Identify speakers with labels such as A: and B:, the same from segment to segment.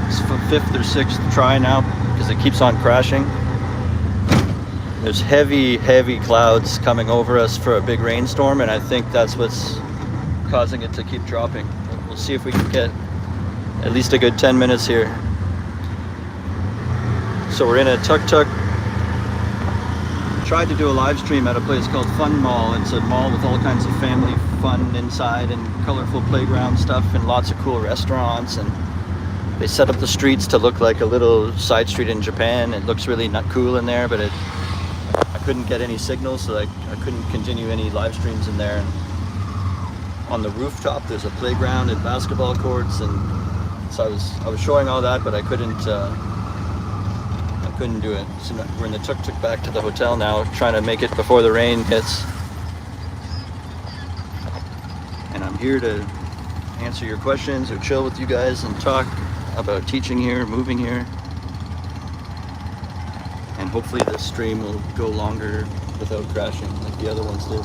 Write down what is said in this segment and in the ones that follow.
A: It's the 5th or 6th try now because it keeps on crashing. There's heavy clouds coming over us for a big rainstorm, and I think that's what's causing it to keep dropping. We'll see if we can get at least a good 10 minutes here. So we're in a tuk-tuk. Tried to do a live stream at a place called Fun Mall. It's a mall with all kinds of family fun inside and colorful playground stuff and lots of cool restaurants, and they set up the streets to look like a little side street in Japan. It looks really not cool in there, but I couldn't get any signal, so I couldn't continue any live streams in there. And on the rooftop there's a playground and basketball courts, and so I was showing all that, but I couldn't do it. So we're in the tuk-tuk back to the hotel now, trying to make it before the rain hits. And I'm here to answer your questions or chill with you guys and talk about teaching here, moving here. And hopefully this stream will go longer without crashing like the other ones did.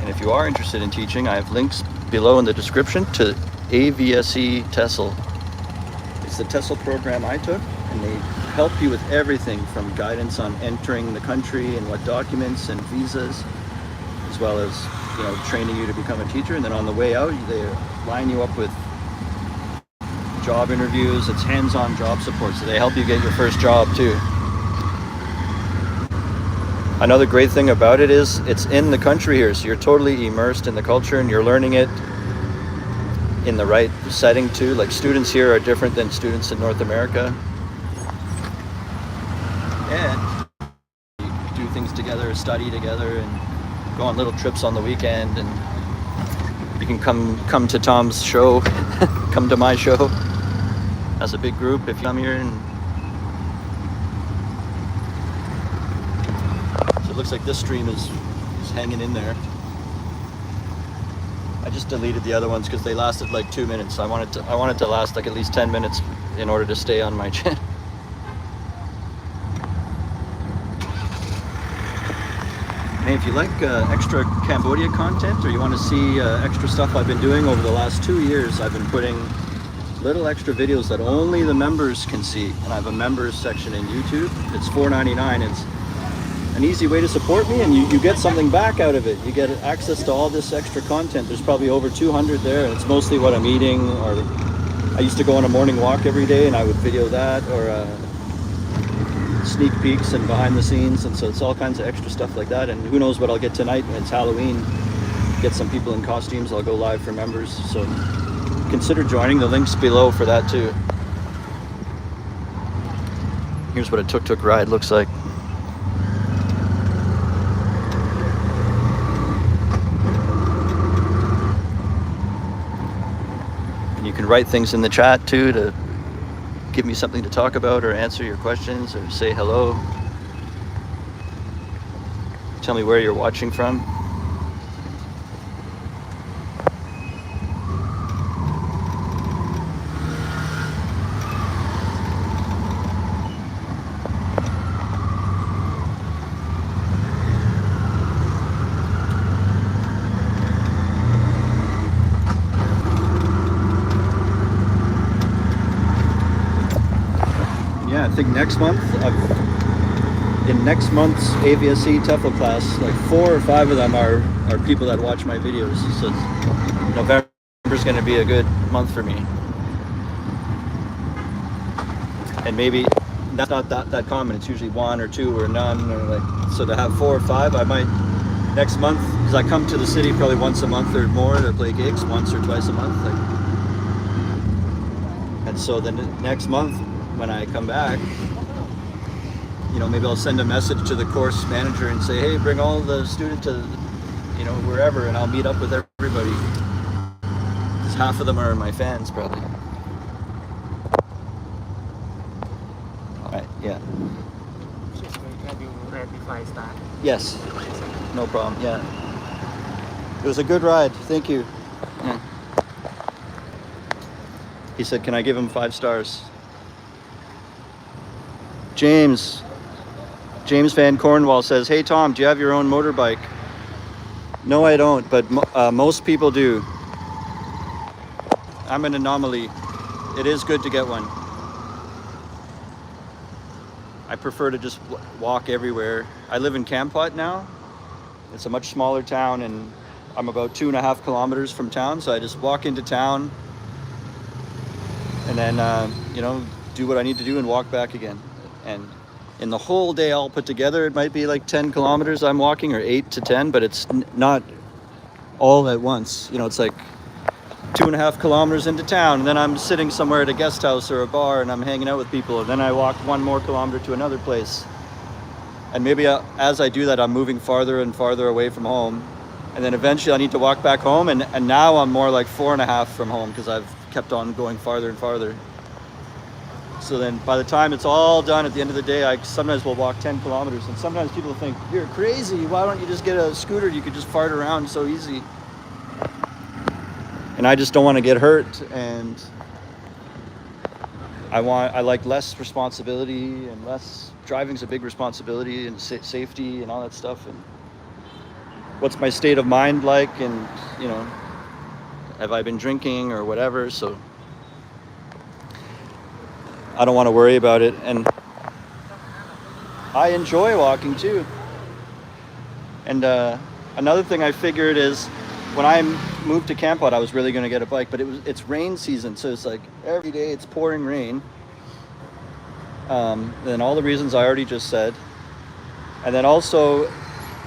A: And if you are interested in teaching, I have links below in the description to AVSE TESOL. It's the TESOL program I took, and they help you with everything from guidance on entering the country and what documents and visas, as well as, you know, training you to become a teacher. And then on the way out, they line you up with job interviews. It's hands-on job support, so they help you get your first job too. Another great thing about it is it's in the country here, so you're totally immersed in the culture and you're learning it in the right setting too. Like, students here are different than students in North America, and you do things together, study together, and go on little trips on the weekend. And you can come to Tom's show, come to my show as a big group if you come here. And so it looks like this stream is hanging in there. I just deleted the other ones because they lasted like 2 minutes. I wanted to last like at least 10 minutes in order to stay on my channel. And if you like extra Cambodia content, or you want to see extra stuff I've been doing over the last 2 years, I've been putting little extra videos that only the members can see. And I have a members section in YouTube. It's $4.99. It's an easy way to support me, and you get something back out of it. You get access to all this extra content. There's probably over 200 there, and it's mostly what I'm eating, or I used to go on a morning walk every day and I would video that, or sneak peeks and behind the scenes. And so it's all kinds of extra stuff like that. And who knows what I'll get tonight. It's Halloween. Get some people in costumes. I'll go live for members, so consider joining. The links below for that too. Here's what a tuk-tuk ride looks like. You can write things in the chat too to give me something to talk about, or answer your questions, or say hello. Tell me where you're watching from. I think next month, in next month's AVSE TEFL class, like 4 or 5 of them are people that watch my videos. So November's going to be a good month for me. And maybe that's not that common. It's usually 1 or 2 or none. Or like, so to have 4 or 5, I might next month, because I come to the city probably once a month or more to play gigs, once or twice a month. Like, and so then next month, when I come back, you know, maybe I'll send a message to the course manager and say, hey, bring all the students to, you know, wherever, and I'll meet up with everybody. Because half of them are my fans, probably. All right, yeah.
B: Have you read before I start?
A: Yes, no problem, yeah. It was a good ride, thank you. Yeah. He said, can I give him 5 stars? James Van Cornwall says, hey Tom, do you have your own motorbike? No, I don't, but most people do. I'm an anomaly. It is good to get one. I prefer to just walk everywhere. I live in Kampot now. It's a much smaller town, and I'm about 2.5 kilometers from town, so I just walk into town and then you know, do what I need to do and walk back again. And in the whole day all put together, it might be like 10 kilometers I'm walking, or 8 to 10, but it's not all at once. You know, it's like 2.5 kilometers into town, and then I'm sitting somewhere at a guest house or a bar and I'm hanging out with people, and then I walk 1 more kilometer to another place. And maybe as I do that, I'm moving farther and farther away from home, and then eventually I need to walk back home, and now I'm more like 4.5 from home because I've kept on going farther and farther. So then by the time it's all done at the end of the day, I sometimes will walk 10 kilometers, and sometimes people think, you're crazy, why don't you just get a scooter? You could just fart around so easy. And I just don't want to get hurt, and I like less responsibility, and less driving's a big responsibility, and safety and all that stuff. And what's my state of mind like, and you know, have I been drinking or whatever? So I don't want to worry about it. And I enjoy walking too. And another thing I figured is, when I moved to Kampot, I was really going to get a bike, but it's rain season, so it's like every day it's pouring rain. And all the reasons I already just said. And then also,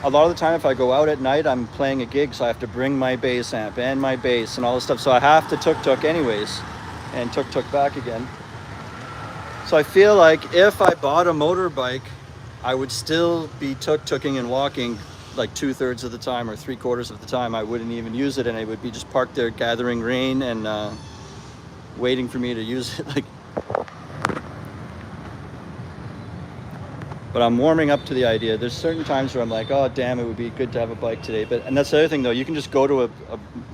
A: a lot of the time if I go out at night, I'm playing a gig, so I have to bring my bass amp and my bass and all this stuff. So I have to tuk-tuk anyways, and tuk-tuk back again. So I feel like if I bought a motorbike, I would still be tuk-tuking and walking like 2/3 of the time or 3/4 of the time. I wouldn't even use it, and I would be just parked there gathering rain and waiting for me to use it. Like, but I'm warming up to the idea. There's certain times where I'm like, oh damn, it would be good to have a bike today. And that's the other thing though, you can just go to a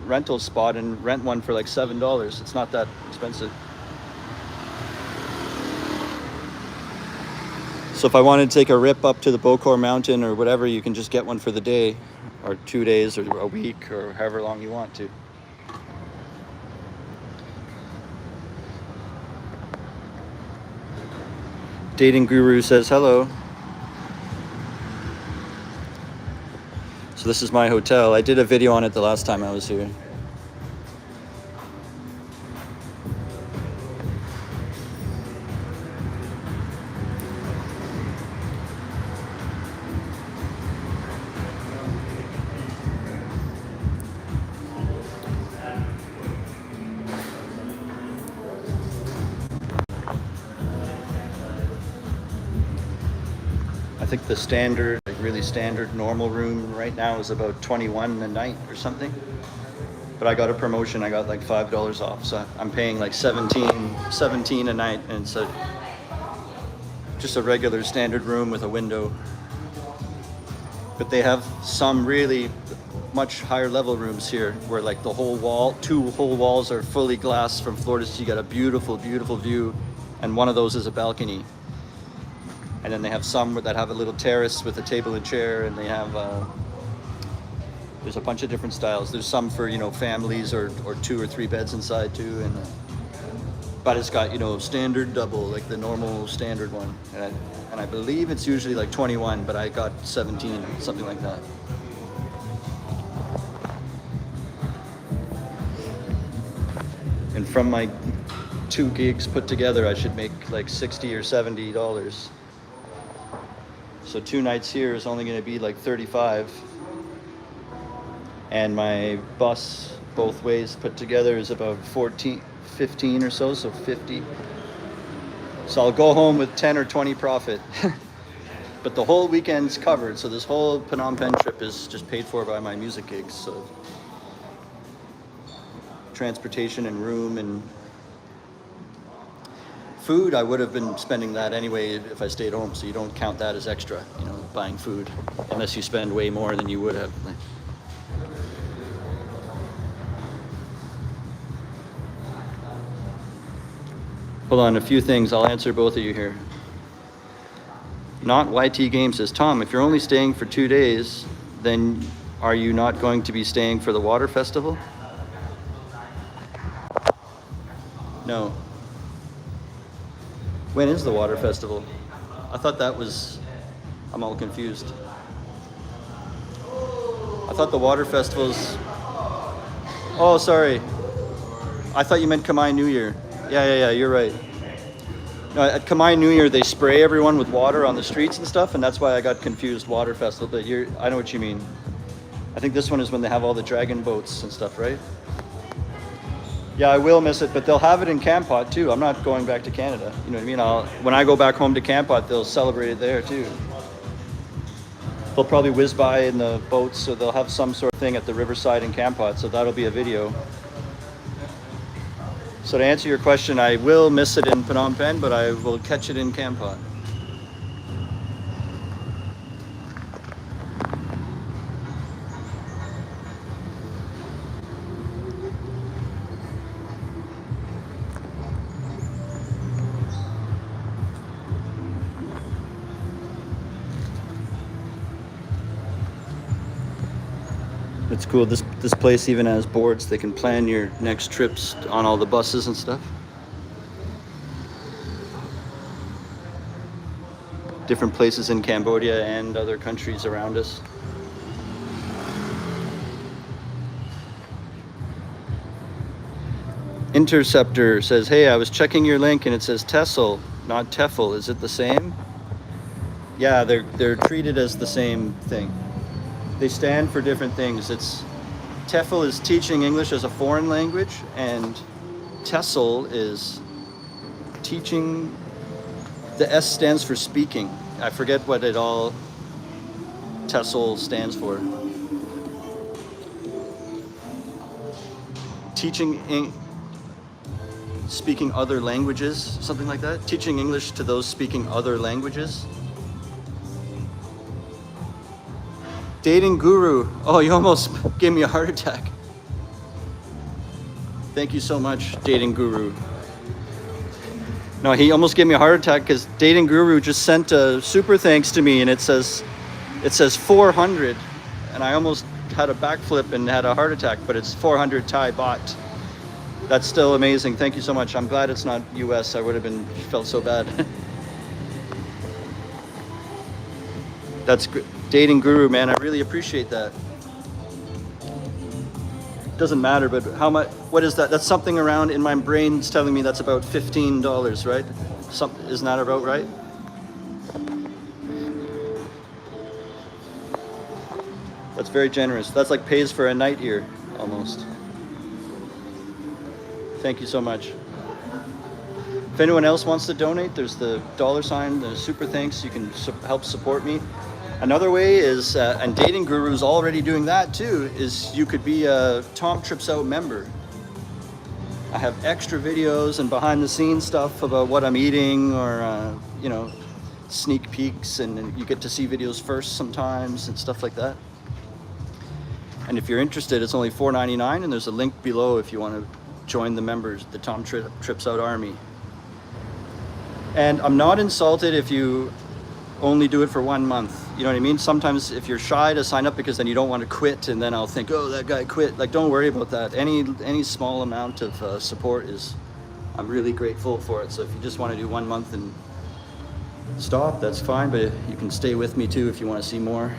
A: rental spot and rent one for like $7. It's not that expensive. So if I wanted to take a rip up to the Bokor Mountain or whatever, you can just get one for the day, or 2 days, or a week, or however long you want to. Dating Guru says hello. So this is my hotel. I did a video on it the last time I was here. I think the standard, like really standard normal room right now is about $21 a night or something. But I got a promotion, I got like $5 off. So I'm paying like 17 a night, and it's just a regular standard room with a window. But they have some really much higher level rooms here where like the whole wall, 2 whole walls are fully glass from floor to sea. You got a beautiful, beautiful view, and one of those is a balcony. And then they have some that have a little terrace with a table and chair, and they have, there's a bunch of different styles. There's some for, you know, families or 2 or 3 beds inside too. And but it's got, you know, standard double, like the normal standard one. And I believe it's usually like 21, but I got 17, something like that. And from my 2 gigs put together, I should make like $60 or $70. So 2 nights here is only going to be like 35, and my bus both ways put together is about 15 or so 50. So I'll go home with 10 or 20 profit. But the whole weekend's covered, so this whole Phnom Penh trip is just paid for by my music gigs. So transportation and room and food, I would have been spending that anyway if I stayed home, so you don't count that as extra, you know, buying food, unless you spend way more than you would have. Hold on, a few things, I'll answer both of you here. Not YT Game says, Tom, if you're only staying for 2 days, then are you not going to be staying for the water festival? No. When is the water festival? I thought that was... I'm all confused. I thought the water festival's... Oh, sorry. I thought you meant Khmer New Year. Yeah, you're right. No, at Khmer New Year, they spray everyone with water on the streets and stuff, and that's why I got confused, water festival, but I know what you mean. I think this one is when they have all the dragon boats and stuff, right? Yeah, I will miss it, but they'll have it in Kampot too. I'm not going back to Canada. You know what I mean? When I go back home to Kampot, they'll celebrate it there too. They'll probably whiz by in the boats, so they'll have some sort of thing at the riverside in Kampot, so that'll be a video. So to answer your question, I will miss it in Phnom Penh, but I will catch it in Kampot. It's cool. This place even has boards. They can plan your next trips on all the buses and stuff. Different places in Cambodia and other countries around us. Interceptor says, hey, I was checking your link and it says TESOL, not TEFL. Is it the same? Yeah, they're treated as the same thing. They stand for different things. TEFL is teaching English as a foreign language, and TESOL is teaching. The S stands for speaking. I forget what it all TESOL stands for. Speaking other languages, something like that. Teaching English to those speaking other languages. Dating guru. Oh, you almost gave me a heart attack. Thank you so much, dating guru. No, he almost gave me a heart attack because dating guru just sent a super thanks to me, and it says 400, and I almost had a backflip and had a heart attack, but it's 400 Thai baht. That's still amazing. Thank you so much. I'm glad it's not US. I would have felt so bad. That's great. Dating guru, man, I really appreciate that. Doesn't matter, but how much? What is that? That's something around in my brain. It's telling me that's about $15, right? Isn't that about right? That's very generous. That's like pays for a night here, almost. Thank you so much. If anyone else wants to donate, there's the $sign, the super thanks. You can help support me. Another way is, and Dating Guru's already doing that too, is you could be a Tom Trips Out member. I have extra videos and behind the scenes stuff about what I'm eating, or sneak peeks, and you get to see videos first sometimes and stuff like that. And if you're interested, it's only $4.99, and there's a link below if you want to join the members, the Tom Trips Out Army. And I'm not insulted if you only do it for 1 month. You know what I mean? Sometimes if you're shy to sign up because then you don't want to quit, and then I'll think, oh, that guy quit. Like, don't worry about that. Any small amount of support I'm really grateful for it. So if you just want to do 1 month and stop, that's fine, but you can stay with me too if you want to see more.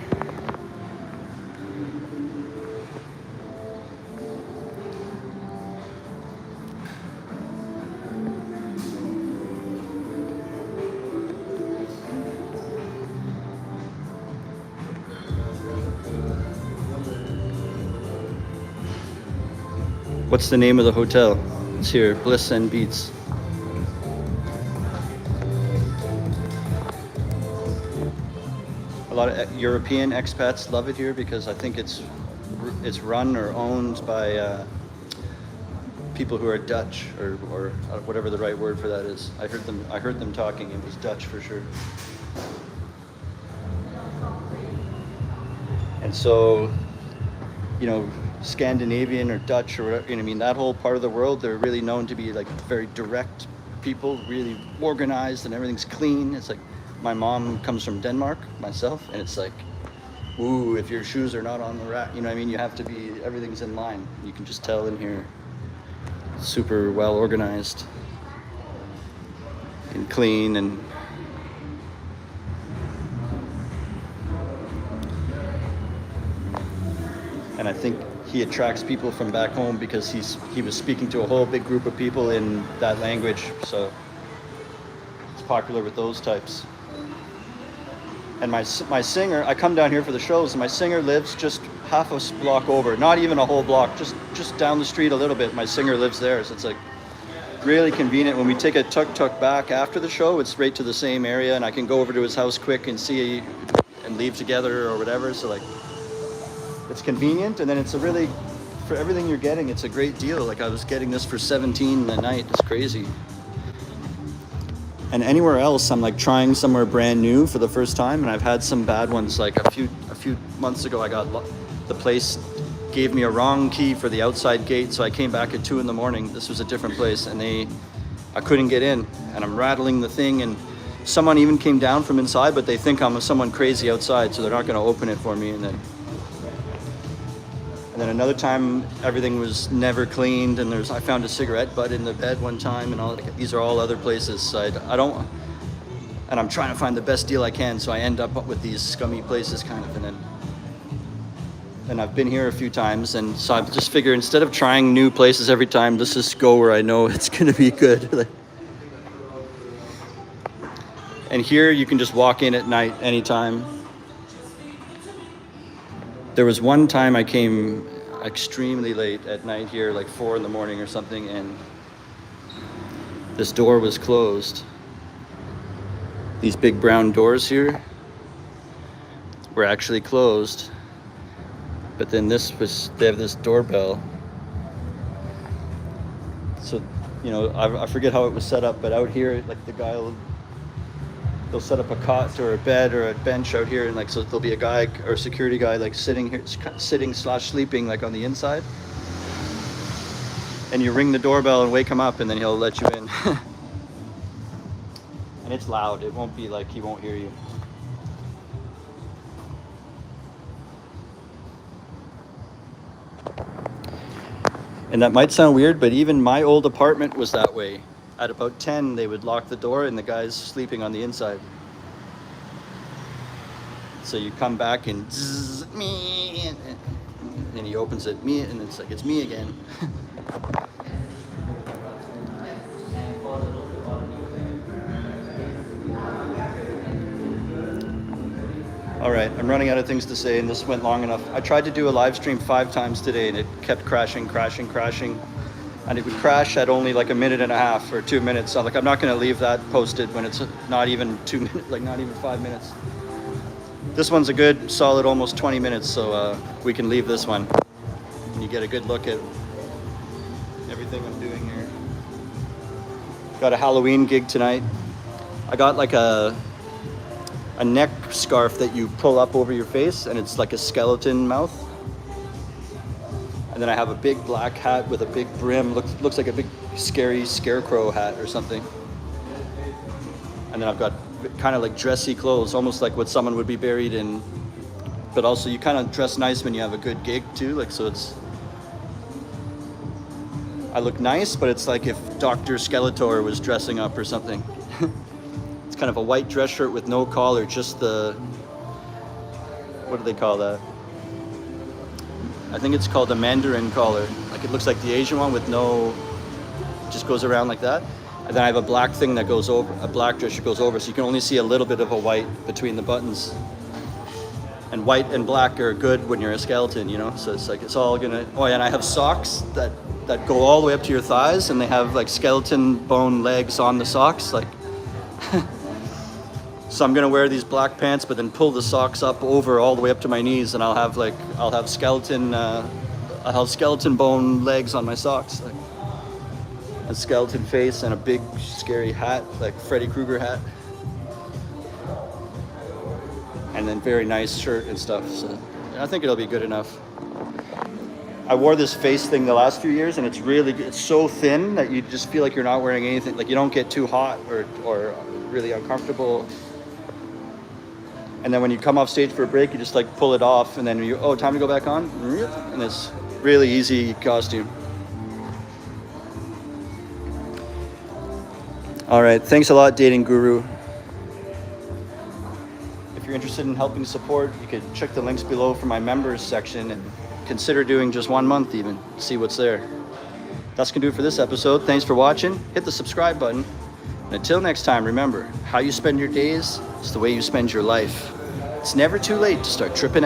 A: What's the name of the hotel? It's here, Bliss and Beats. A lot of European expats love it here because I think it's run or owned by people who are Dutch or whatever the right word for that is. I heard them talking. It was Dutch for sure. And so, Scandinavian or Dutch or whatever, that whole part of the world, they're really known to be like very direct people, really organized, and everything's clean. It's like, my mom comes from Denmark, myself, and it's like, ooh, if your shoes are not on the rack, you have to be, everything's in line. You can just tell in here. super well organized and clean, and I think he attracts people from back home because he was speaking to a whole big group of people in that language, so it's popular with those types. And my singer, I come down here for the shows, and my singer lives just half a block over, not even a whole block, just down the street a little bit. My singer lives there, so it's like really convenient. When we take a tuk-tuk back after the show, it's right to the same area, and I can go over to his house quick and see and leave together or whatever. So like, it's convenient, and then it's a really, for everything you're getting, it's a great deal. Like I was getting this for 17 a night. It's crazy. And anywhere else, I'm like trying somewhere brand new for the first time, and I've had some bad ones. Like a few months ago, the place gave me a wrong key for the outside gate, so I came back at 2 a.m. This was a different place, and I couldn't get in, and I'm rattling the thing, and someone even came down from inside, but they think I'm someone crazy outside, so they're not going to open it for me. And then another time, everything was never cleaned, and I found a cigarette butt in the bed one time, and all. These are all other places. So I don't, and I'm trying to find the best deal I can, so I end up with these scummy places, kind of. And I've been here a few times, and so I just figure instead of trying new places every time, let's just go where I know it's going to be good. And here you can just walk in at night anytime. There was one time I came extremely late at night here, like 4 a.m. or something, and this door was closed. These big brown doors here were actually closed, but then they have this doorbell. So, you know, I forget how it was set up, but out here, like the guy they'll set up a cot or a bed or a bench out here, and like, so there'll be a guy or a security guy like sitting/sleeping like on the inside, and you ring the doorbell and wake him up, and then he'll let you in. And it's loud. It won't be like he won't hear you. And that might sound weird, but even my old apartment was that way. At about 10, they would lock the door and the guy's sleeping on the inside. So you come back and zzz, me, and then he opens it, me, and it's like, it's me again. All right, I'm running out of things to say, and this went long enough. I tried to do a live stream 5 times today, and it kept crashing. And it would crash at only like a minute and a half or 2 minutes. So like, I'm not going to leave that posted when it's not even 2 minutes, like not even 5 minutes. This one's a good solid almost 20 minutes, so we can leave this one. And you get a good look at everything I'm doing here. Got a Halloween gig tonight. I got like a neck scarf that you pull up over your face, and it's like a skeleton mouth. And then I have a big black hat with a big brim, looks like a big scary scarecrow hat or something. And then I've got kind of like dressy clothes, almost like what someone would be buried in. But also you kind of dress nice when you have a good gig too, like, so I look nice, but it's like if Dr. Skeletor was dressing up or something. It's kind of a white dress shirt with no collar, just what do they call that? I think it's called a Mandarin collar. Like, it looks like the Asian one with just goes around like that. And then I have a black thing that goes over, a black dress that goes over, so you can only see a little bit of a white between the buttons. And white and black are good when you're a skeleton, you know? So it's like, it's all gonna, oh yeah, and I have socks that go all the way up to your thighs, and they have like skeleton bone legs on the socks, like. So I'm gonna wear these black pants, but then pull the socks up over all the way up to my knees, and I'll have skeleton bone legs on my socks, like a skeleton face and a big scary hat, like Freddy Krueger hat, and then very nice shirt and stuff. So I think it'll be good enough. I wore this face thing the last few years, and it's so thin that you just feel like you're not wearing anything. Like, you don't get too hot or really uncomfortable. And then when you come off stage for a break, you just like pull it off, and then time to go back on. And it's really easy costume. All right, thanks a lot, Dating Guru. If you're interested in helping support, you could check the links below for my members section and consider doing just 1 month even, see what's there. That's gonna do it for this episode. Thanks for watching. Hit the subscribe button. And until next time, remember, how you spend your days is the way you spend your life. It's never too late to start tripping out.